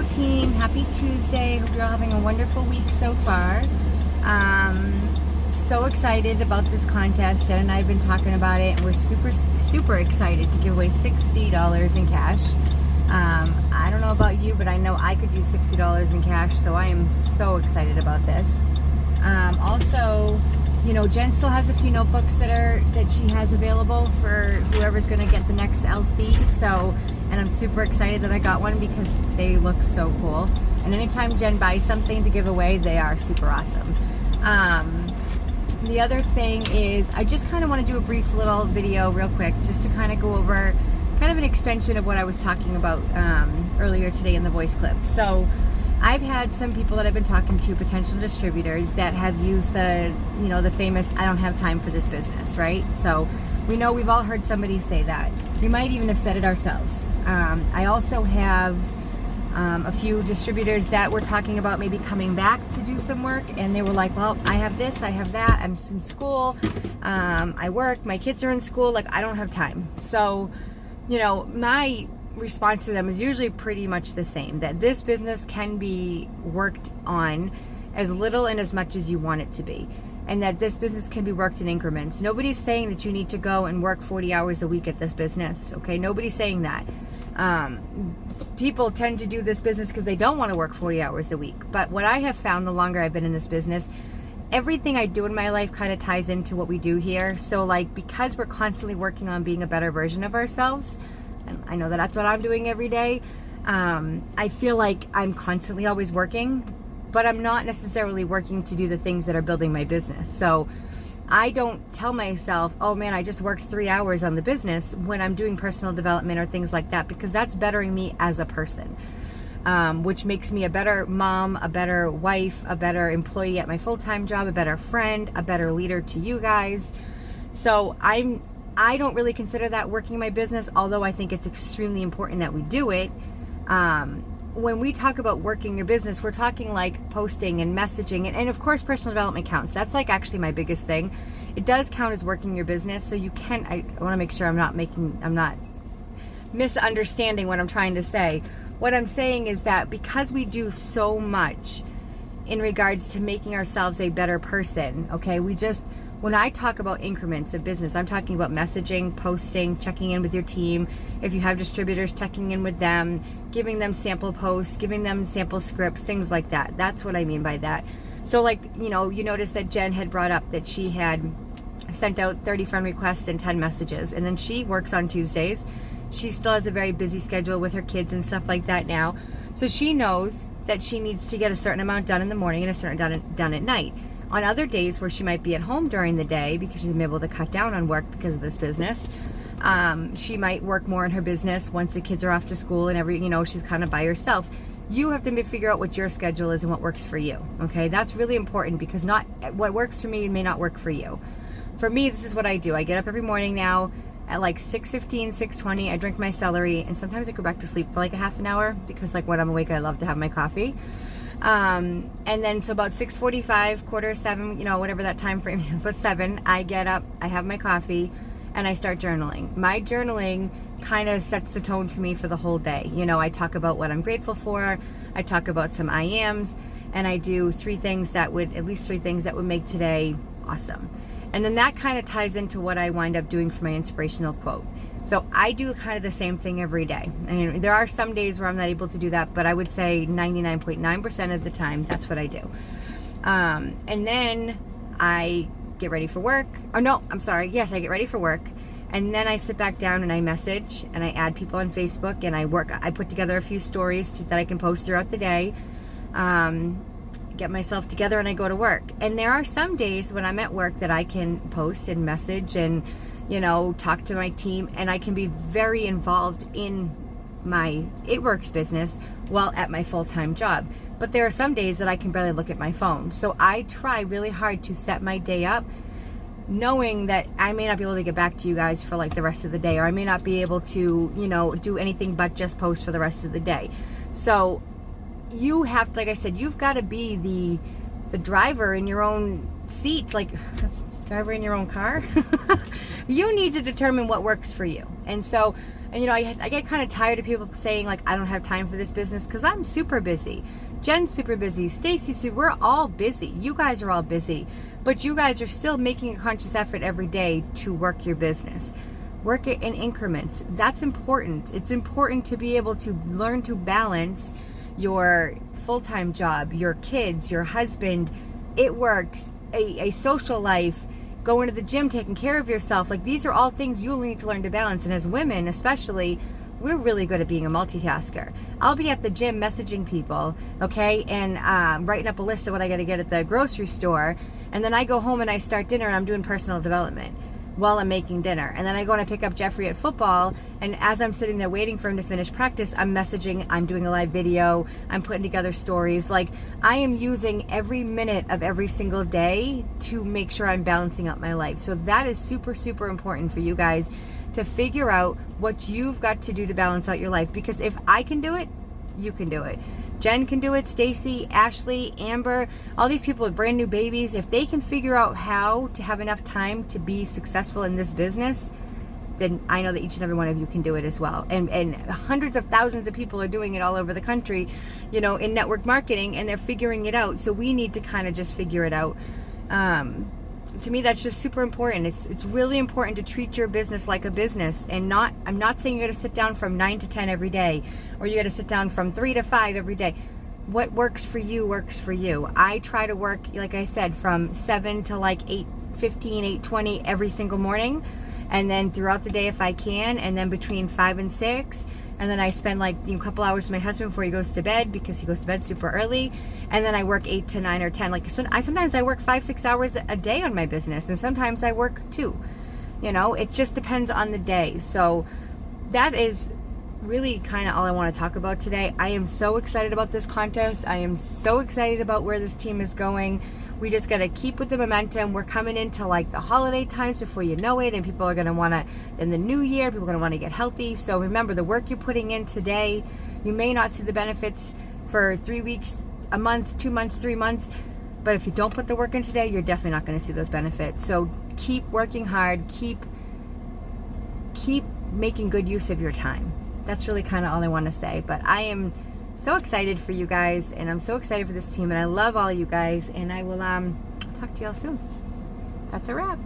team, happy Tuesday. Hope you're all having a wonderful week so far. So excited about this contest. Jen and I have been talking about it, and we're super excited to give away $60 in cash. I don't know about you, but I know I could use $60 in cash, so I am so excited about this. Also, you know, Jen still has a few notebooks that she has available for whoever's going to get the next LC. And I'm super excited that I got one because they look so cool. And anytime Jen buys something to give away, they are super awesome. The other thing is I just kind of want to do a brief little video real quick just to kind of go over kind of an extension of what I was talking about earlier today in the voice clip. So I've had some people that I've been talking to, potential distributors, that have used the famous "I don't have time for this business," right? So we know we've all heard somebody say that. We might even have said it ourselves. I also have a few distributors that were talking about maybe coming back to do some work, and they were like, well, I have this, I have that, I'm in school, I work, my kids are in school, like I don't have time. So, you know, my response to them is usually pretty much the same, that this business can be worked on as little and as much as you want it to be, and that this business can be worked in increments. Nobody's saying that you need to go and work 40 hours a week at this business, okay? Nobody's saying that. People tend to do this business because they don't want to work 40 hours a week. But what I have found the longer I've been in this business, everything I do in my life kind of ties into what we do here. So like, because we're constantly working on being a better version of ourselves, and I know that that's what I'm doing every day, I feel like I'm constantly always working, but I'm not necessarily working to do the things that are building my business. So I don't tell myself, oh man, I just worked 3 hours on the business when I'm doing personal development or things like that, because that's bettering me as a person, which makes me a better mom, a better wife, a better employee at my full-time job, a better friend, a better leader to you guys. So I don't really consider that working my business, although I think it's extremely important that we do it. When we talk about working your business, we're talking like posting and messaging, and of course personal development counts. That's like actually my biggest thing. It does count as working your business, so you can, I want to make sure I'm not misunderstanding what I'm trying to say. What I'm saying is that because we do so much in regards to making ourselves a better person, okay, when I talk about increments of business, I'm talking about messaging, posting, checking in with your team. If you have distributors, checking in with them, giving them sample posts, giving them sample scripts, things like that. That's what I mean by that. So like, you know, you noticed that Jen had brought up that she had sent out 30 friend requests and 10 messages, and then she works on Tuesdays. She still has a very busy schedule with her kids and stuff like that now. So she knows that she needs to get a certain amount done in the morning and a certain done at night. On other days where she might be at home during the day because she's been able to cut down on work because of this business, she might work more in her business once the kids are off to school and she's kind of by herself. You have to figure out what your schedule is and what works for you, okay? That's really important, because not what works for me may not work for you. For me, this is what I do. I get up every morning now at like 6:15, 6:20. I drink my celery, and sometimes I go back to sleep for like a half an hour because like when I'm awake, I love to have my coffee. And then so about 6:45, 6:45, whatever that time frame is, but 7, I get up, I have my coffee, and I start journaling. My journaling kind of sets the tone for me for the whole day. I talk about what I'm grateful for, I talk about some I ams, and I do at least 3 things that would make today awesome. And then that kind of ties into what I wind up doing for my inspirational quote. So I do kind of the same thing every day. And there are some days where I'm not able to do that, but I would say 99.9% of the time, that's what I do. And then I get ready for work. I get ready for work. And then I sit back down and I message and I add people on Facebook, and I put together a few stories that I can post throughout the day. Get myself together and I go to work. And there are some days when I'm at work that I can post and message and talk to my team, and I can be very involved in my It Works business while at my full-time job. But there are some days that I can barely look at my phone. So I try really hard to set my day up knowing that I may not be able to get back to you guys for like the rest of the day, or I may not be able to, do anything but just post for the rest of the day. So you have to, like I said, you've got to be the driver in your own seat, like driver in your own car. You need to determine what works for you. And so, and you know, I get kind of tired of people saying like, I don't have time for this business, because I'm super busy. Jen's super busy. Stacy's super, we're all busy. You guys are all busy. But you guys are still making a conscious effort every day to work your business. Work it in increments. That's important. It's important to be able to learn to balance your full-time job, your kids, your husband, it works, a social life, going to the gym, taking care of yourself. Like, these are all things you'll need to learn to balance. And as women, especially, we're really good at being a multitasker. I'll be at the gym messaging people, okay, and writing up a list of what I got to get at the grocery store. And then I go home and I start dinner and I'm doing personal development while I'm making dinner. And then I go and I pick up Jeffrey at football, and as I'm sitting there waiting for him to finish practice, I'm messaging, I'm doing a live video, I'm putting together stories. Like, I am using every minute of every single day to make sure I'm balancing out my life. So that is super, super important for you guys to figure out what you've got to do to balance out your life. Because if I can do it, you can do it. Jen can do it, Stacy, Ashley, Amber, all these people with brand new babies. If they can figure out how to have enough time to be successful in this business, then I know that each and every one of you can do it as well. And hundreds of thousands of people are doing it all over the country, you know, in network marketing, and they're figuring it out. So we need to kind of just figure it out. To me, that's just super important. It's really important to treat your business like a business, and I'm not saying you got to sit down from 9 to 10 every day, or you got to sit down from 3 to 5 every day. What works for you works for you. I try to work, like I said, from 7 to like 8:15, 8:20 every single morning, and then throughout the day if I can, and then between 5 and 6. And then I spend like a couple hours with my husband before he goes to bed, because he goes to bed super early. And then I work 8 to 9 or 10. Like, sometimes I work 5-6 hours a day on my business, and sometimes I work 2. You know, it just depends on the day. So that is really kind of all I want to talk about today. I am so excited about this contest. I am so excited about where this team is going. We just got to keep with the momentum. We're coming into like the holiday times before you know it, and people are going to want to, in the new year, people are going to want to get healthy. So remember, the work you're putting in today, you may not see the benefits for 3 weeks, a month, 2 months, 3 months, but if you don't put the work in today, you're definitely not going to see those benefits. So keep working hard, keep making good use of your time. That's really kind of all I want to say. But I am so excited for you guys, and I'm so excited for this team, and I love all you guys, and I will talk to y'all soon. That's a wrap.